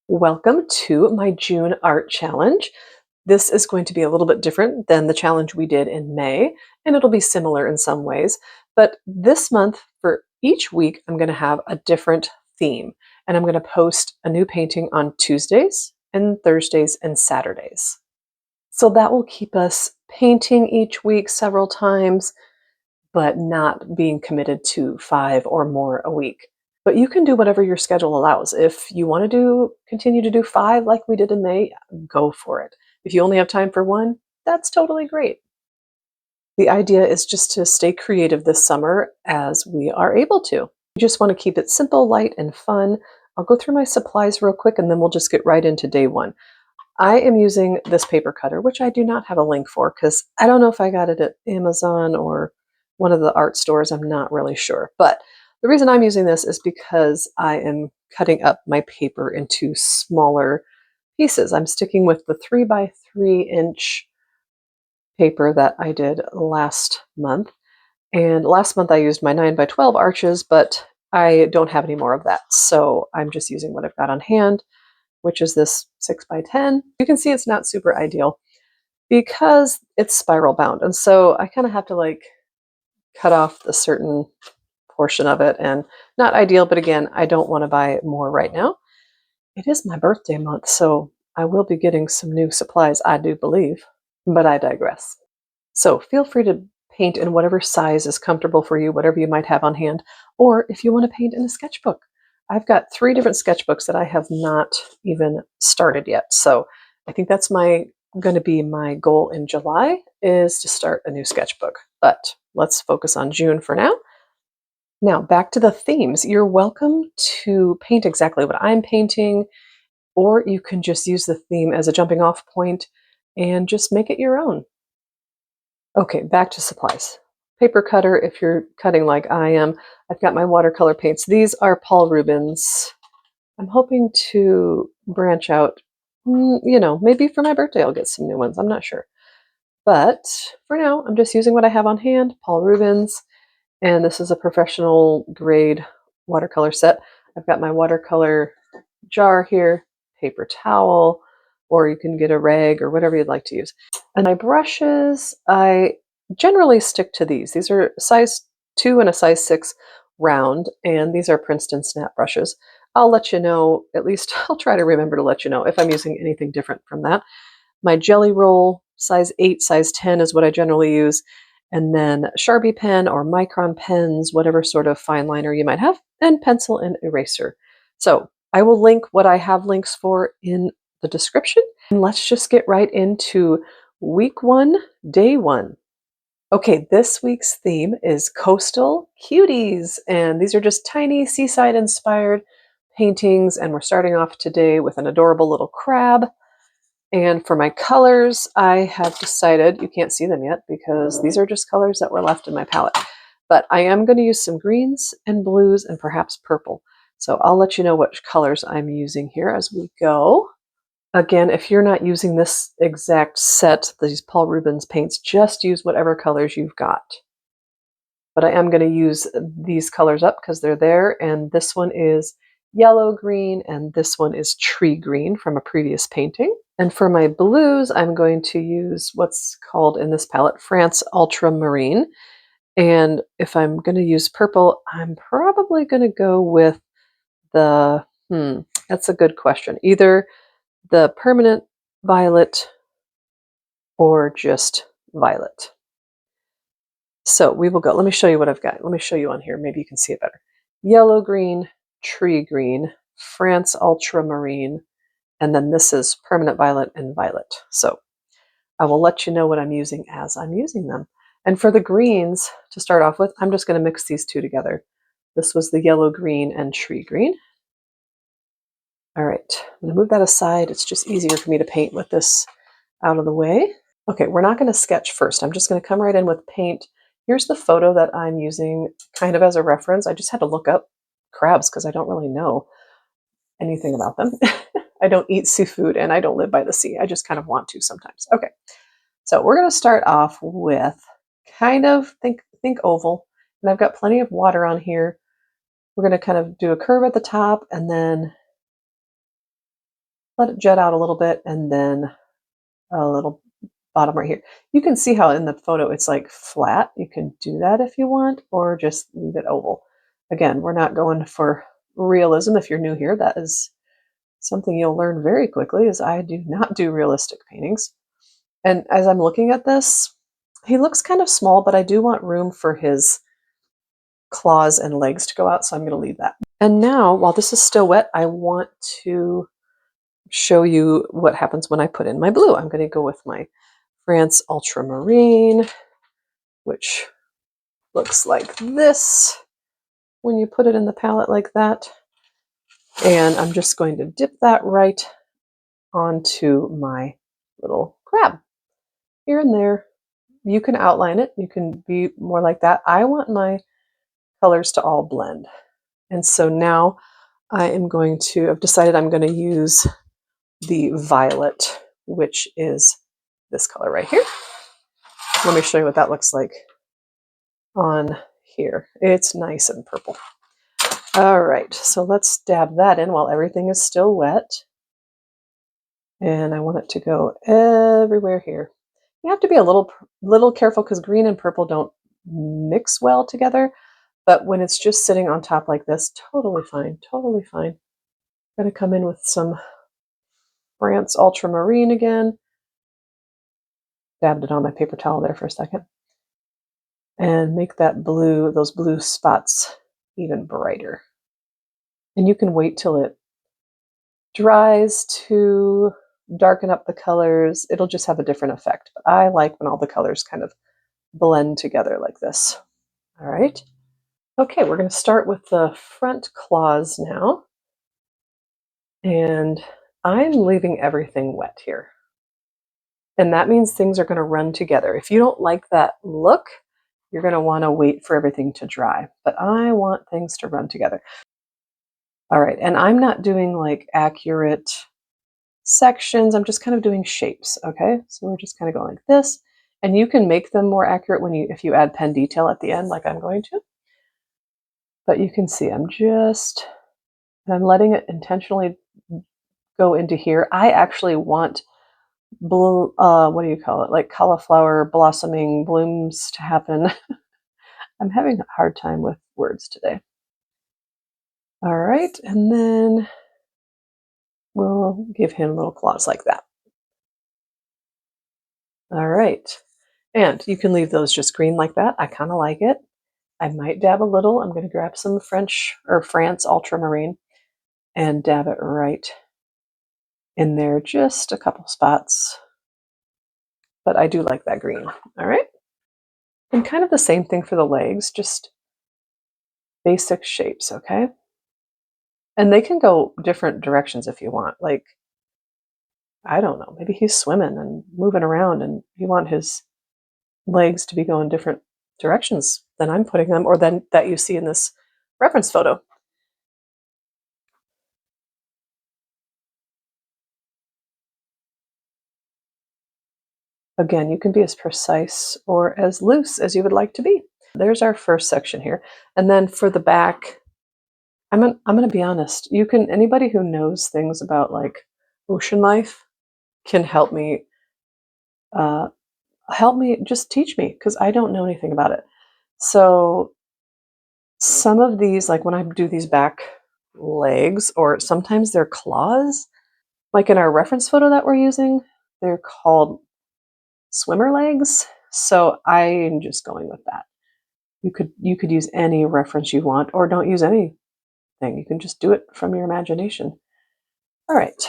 Welcome to my June art challenge. This is going to be a little bit different than the challenge we did in May, and it'll be similar in some ways. But this month, for each week, I'm going to have a different theme, and I'm going to post a new painting on Tuesdays and Thursdays and Saturdays. So that will keep us painting each week several times, but not being committed to 5 or more a week. But you can do whatever your schedule allows. If you want to continue to do 5 like we did in May, go for it. If you only have time for 1, that's totally great. The idea is just to stay creative this summer as we are able to. You just want to keep it simple, light, and fun. I'll go through my supplies real quick and then we'll just get right into day 1. I am using this paper cutter, which I do not have a link for because I don't know if I got it at Amazon or one of the art stores. I'm not really sure. But the reason I'm using this is because I am cutting up my paper into smaller pieces. I'm sticking with the 3 by 3 inch paper that I did last month. And last month I used my 9 by 12 arches, but I don't have any more of that. So I'm just using what I've got on hand, which is this 6 by 10. You can see it's not super ideal because it's spiral bound. And so I kind of have to like cut off a certain portion of it, and not ideal, but again, I don't want to buy more right now. It is my birthday month, so I will be getting some new supplies, I do believe, but I digress. So feel free to paint in whatever size is comfortable for you, whatever you might have on hand, or if you want to paint in a sketchbook. I've got 3 different sketchbooks that I have not even started yet, so I think that's going to be my goal in July, is to start a new sketchbook. But let's focus on June for now. Now, back to the themes. You're welcome to paint exactly what I'm painting, or you can just use the theme as a jumping off point and just make it your own. Okay, back to supplies. Paper cutter, if you're cutting like I am. I've got my watercolor paints. These are Paul Rubens. I'm hoping to branch out, maybe for my birthday I'll get some new ones. I'm not sure. But for now, I'm just using what I have on hand, Paul Rubens. And this is a professional grade watercolor set. I've got my watercolor jar here, paper towel, or you can get a rag or whatever you'd like to use. And my brushes, I generally stick to these. These are size 2 and a size 6 round, and these are Princeton snap brushes. I'll let you know, at least I'll try to remember to let you know if I'm using anything different from that. My jelly roll, size 8, size 10 is what I generally use. And then Sharpie pen or micron pens, whatever sort of fine liner you might have, and pencil and eraser. So I will link what I have links for in the description. And let's just get right into week 1, day 1. Okay, this week's theme is Coastal Cuties. And these are just tiny seaside inspired paintings. And we're starting off today with an adorable little crab. And for my colors, I have decided, you can't see them yet because these are just colors that were left in my palette, but I am going to use some greens and blues and perhaps purple. So I'll let you know which colors I'm using here as we go. Again, if you're not using this exact set, these Paul Rubens paints, just use whatever colors you've got. But I am going to use these colors up because they're there, and this one is yellow green and this one is tree green from a previous painting. And for my blues, I'm going to use what's called in this palette France Ultramarine. And if I'm going to use purple, I'm probably going to go with the, that's a good question. Either the permanent violet or just violet. So we will go. Let me show you what I've got. Let me show you on here. Maybe you can see it better. Yellow green, tree green, France Ultramarine, and then this is permanent violet and violet. So I will let you know what I'm using as I'm using them. And for the greens, to start off with, I'm just going to mix these 2 together. This was the yellow green and tree green. All right, I'm going to move that aside. It's just easier for me to paint with this out of the way. Okay, we're not going to sketch first. I'm just going to come right in with paint. Here's the photo that I'm using kind of as a reference. I just had to look up crabs because I don't really know anything about them. I don't eat seafood and I don't live by the sea. I just kind of want to sometimes. Okay, so we're going to start off with kind of think oval, and I've got plenty of water on here. We're going to kind of do a curve at the top and then let it jet out a little bit, and then a little bottom right here. You can see how in the photo it's like flat. You can do that if you want, or just leave it oval. Again, we're not going for realism. If you're new here, that is something you'll learn very quickly, is I do not do realistic paintings. And as I'm looking at this, he looks kind of small, but I do want room for his claws and legs to go out, so I'm going to leave that. And now, while this is still wet, I want to show you what happens when I put in my blue. I'm going to go with my France Ultramarine, which looks like this when you put it in the palette like that. And I'm just going to dip that right onto my little crab here and there. You can outline it. You can be more like that. I want my colors to all blend. And so now I've decided I'm going to use the violet, which is this color right here. Let me show you what that looks like on here. It's nice and purple. All right, so let's dab that in while everything is still wet. And I want it to go everywhere here. You have to be a little careful because green and purple don't mix well together. But when it's just sitting on top like this, totally fine, totally fine. I'm going to come in with some France Ultramarine again. Dabbed it on my paper towel there for a second. And make that blue, those blue spots even brighter. And you can wait till it dries to darken up the colors. It'll just have a different effect. But I like when all the colors kind of blend together like this. All right. Okay, we're going to start with the front claws now. And I'm leaving everything wet here. And that means things are going to run together. If you don't like that look, you're going to want to wait for everything to dry. But I want things to run together. All right, and I'm not doing like accurate sections. I'm just kind of doing shapes, okay? So we're just kind of going like this. And you can make them more accurate if you add pen detail at the end, like I'm going to. But you can see I'm letting it intentionally go into here. I actually want blue, what do you call it? Like cauliflower blossoming blooms to happen. I'm having a hard time with words today. All right, and then we'll give him little claws like that. All right, and you can leave those just green like that. I kind of like it. I might dab a little. I'm going to grab some France Ultramarine and dab it right in there, just a couple spots. But I do like that green. All right, and kind of the same thing for the legs, just basic shapes, okay? And they can go different directions if you want. Like, I don't know, maybe he's swimming and moving around and you want his legs to be going different directions than I'm putting them, or than that you see in this reference photo. Again, you can be as precise or as loose as you would like to be. There's our first section here. And then for the back, I'm going to be honest. Anybody who knows things about like ocean life can help me, just teach me, because I don't know anything about it. So some of these, like when I do these back legs, or sometimes they're claws, like in our reference photo that we're using, they're called swimmer legs. So I'm just going with that. You could use any reference you want, or don't use anything. You can just do it from your imagination. All right,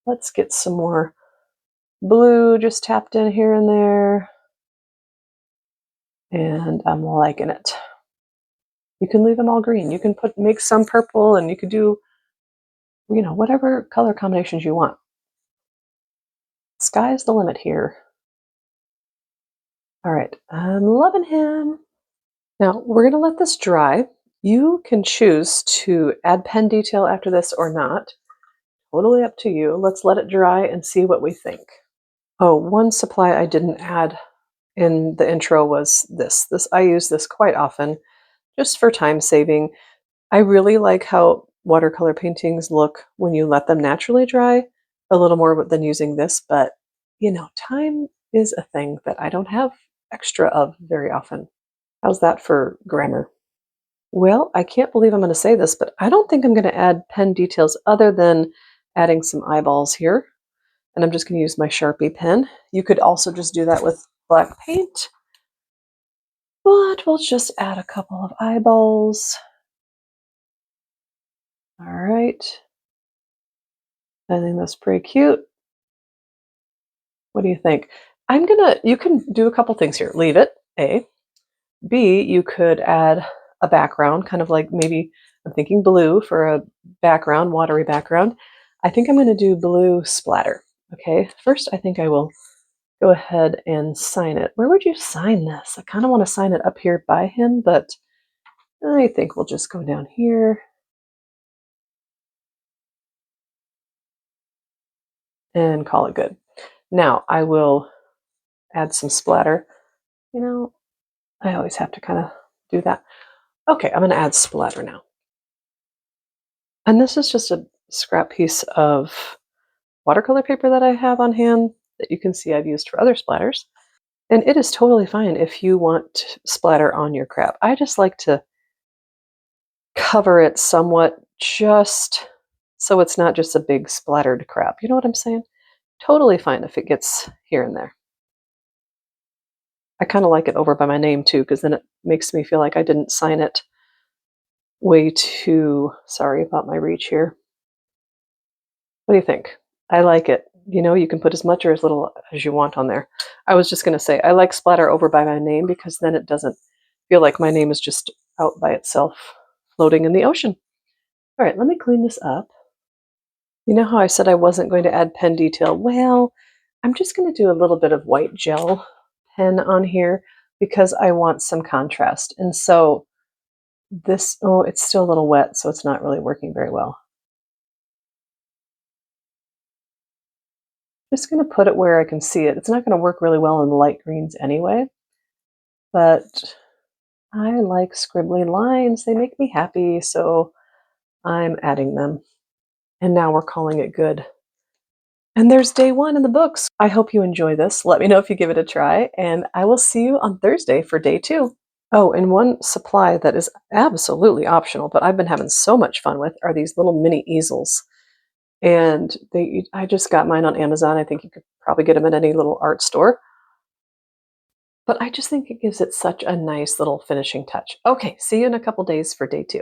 let's get some more blue just tapped in here and there. And I'm liking it. You can leave them all green. You can make some purple, and you could do, whatever color combinations you want. Sky's the limit here. All right, I'm loving him. Now we're going to let this dry. You can choose to add pen detail after this or not. Totally up to you. Let's let it dry and see what we think. Oh, one supply I didn't add in the intro was this. I use this quite often just for time saving. I really like how watercolor paintings look when you let them naturally dry a little more than using this, but you know, time is a thing that I don't have extra of very often. How's that for grammar? Well, I can't believe I'm going to say this, but I don't think I'm going to add pen details other than adding some eyeballs here. And I'm just going to use my Sharpie pen. You could also just do that with black paint, but we'll just add a couple of eyeballs. All right. I think that's pretty cute. What do you think? You can do a couple things here. Leave it, A. B, you could add a background, kind of like maybe I'm thinking blue for a background, watery background. I think I'm going to do blue splatter. Okay, first I think I will go ahead and sign it. Where would you sign this? I kind of want to sign it up here by him, but I think we'll just go down here and call it good. Now I will add some splatter. You know, I always have to kind of do that. Okay, I'm going to add splatter now. And this is just a scrap piece of watercolor paper that I have on hand that you can see I've used for other splatters. And it is totally fine if you want splatter on your crab. I just like to cover it somewhat just so it's not just a big splattered crab. You know what I'm saying? Totally fine if it gets here and there. I kind of like it over by my name too, because then it makes me feel like I didn't sign it way too, sorry about my reach here. What do you think? I like it. You know, you can put as much or as little as you want on there. I was just going to say, I like splatter over by my name because then it doesn't feel like my name is just out by itself floating in the ocean. All right, let me clean this up. You know how I said I wasn't going to add pen detail? Well, I'm just going to do a little bit of white gel pen on here because I want some contrast. And so this, oh, it's still a little wet, so it's not really working very well. Just going to put it where I can see it. It's not going to work really well in light greens anyway, but I like scribbly lines. They make me happy, so I'm adding them. And now we're calling it good. And there's day 1 in the books. I hope you enjoy this. Let me know if you give it a try, and I will see you on Thursday for day 2. Oh, and one supply that is absolutely optional, but I've been having so much fun with are these little mini easels. And I just got mine on Amazon. I think you could probably get them at any little art store. But I just think it gives it such a nice little finishing touch. Okay, see you in a couple days for day 2.